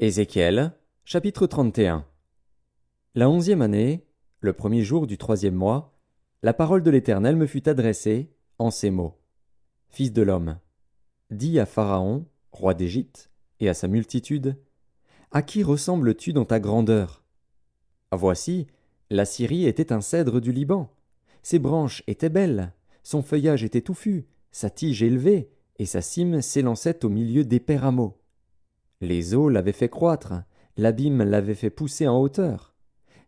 Ézéchiel, chapitre 31. La 11e année, le premier jour du 3e mois, la parole de l'Éternel me fut adressée en ces mots. Fils de l'homme, dis à Pharaon, roi d'Égypte, et à sa multitude, à qui ressembles-tu dans ta grandeur? Voici, la Syrie était un cèdre du Liban. Ses branches étaient belles, son feuillage était touffu, sa tige élevée, et sa cime s'élançait au milieu d'épais rameaux. Les eaux l'avaient fait croître, l'abîme l'avait fait pousser en hauteur.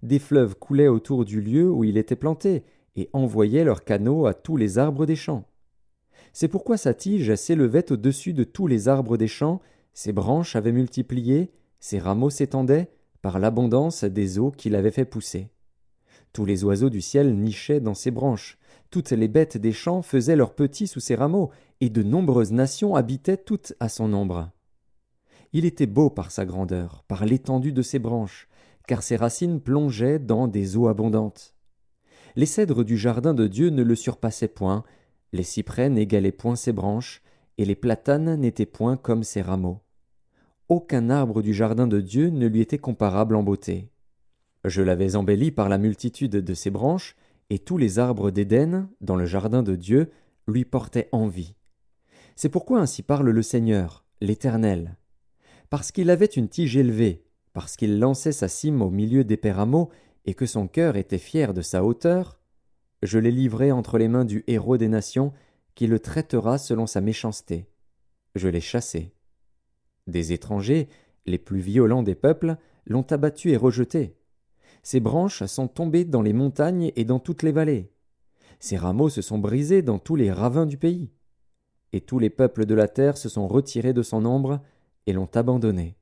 Des fleuves coulaient autour du lieu où il était planté, et envoyaient leurs canaux à tous les arbres des champs. C'est pourquoi sa tige s'élevait au-dessus de tous les arbres des champs, ses branches avaient multiplié, ses rameaux s'étendaient, par l'abondance des eaux qu'il avait fait pousser. Tous les oiseaux du ciel nichaient dans ses branches, toutes les bêtes des champs faisaient leurs petits sous ses rameaux, et de nombreuses nations habitaient toutes à son ombre. Il était beau par sa grandeur, par l'étendue de ses branches, car ses racines plongeaient dans des eaux abondantes. Les cèdres du jardin de Dieu ne le surpassaient point, les cyprès n'égalaient point ses branches, et les platanes n'étaient point comme ses rameaux. Aucun arbre du jardin de Dieu ne lui était comparable en beauté. Je l'avais embelli par la multitude de ses branches, et tous les arbres d'Éden, dans le jardin de Dieu, lui portaient envie. C'est pourquoi ainsi parle le Seigneur, l'Éternel. Parce qu'il avait une tige élevée, parce qu'il lançait sa cime au milieu d'épais rameaux, et que son cœur était fier de sa hauteur, je l'ai livré entre les mains du héros des nations, qui le traitera selon sa méchanceté. Je l'ai chassé. Des étrangers, les plus violents des peuples, l'ont abattu et rejeté. Ses branches sont tombées dans les montagnes et dans toutes les vallées. Ses rameaux se sont brisés dans tous les ravins du pays. Et tous les peuples de la terre se sont retirés de son ombre, et l'ont abandonné.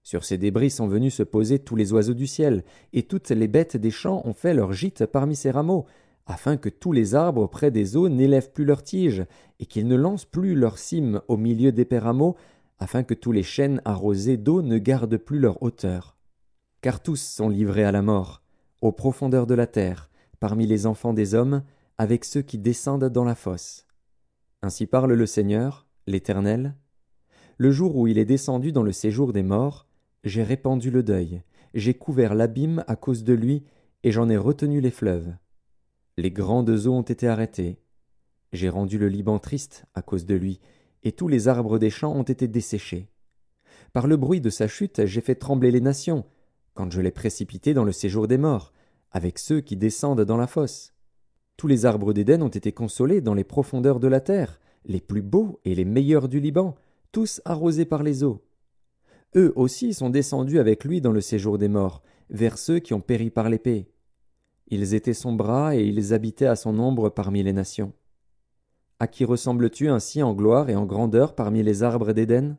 Sur ces débris sont venus se poser tous les oiseaux du ciel, et toutes les bêtes des champs ont fait leur gîte parmi ces rameaux, afin que tous les arbres près des eaux n'élèvent plus leurs tiges, et qu'ils ne lancent plus leurs cimes au milieu d'épais rameaux, afin que tous les chênes arrosés d'eau ne gardent plus leur hauteur. Car tous sont livrés à la mort, aux profondeurs de la terre, parmi les enfants des hommes, avec ceux qui descendent dans la fosse. Ainsi parle le Seigneur, l'Éternel. Le jour où il est descendu dans le séjour des morts, j'ai répandu le deuil, j'ai couvert l'abîme à cause de lui, et j'en ai retenu les fleuves. Les grandes eaux ont été arrêtées. J'ai rendu le Liban triste à cause de lui, et tous les arbres des champs ont été desséchés. Par le bruit de sa chute, j'ai fait trembler les nations, quand je l'ai précipité dans le séjour des morts, avec ceux qui descendent dans la fosse. Tous les arbres d'Éden ont été consolés dans les profondeurs de la terre, les plus beaux et les meilleurs du Liban, tous arrosés par les eaux. Eux aussi sont descendus avec lui dans le séjour des morts, vers ceux qui ont péri par l'épée. Ils étaient son bras et ils habitaient à son ombre parmi les nations. À qui ressembles-tu ainsi en gloire et en grandeur parmi les arbres d'Éden?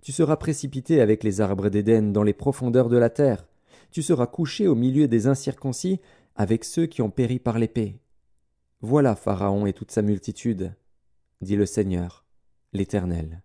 Tu seras précipité avec les arbres d'Éden dans les profondeurs de la terre. Tu seras couché au milieu des incirconcis avec ceux qui ont péri par l'épée. Voilà Pharaon et toute sa multitude, dit le Seigneur, l'Éternel.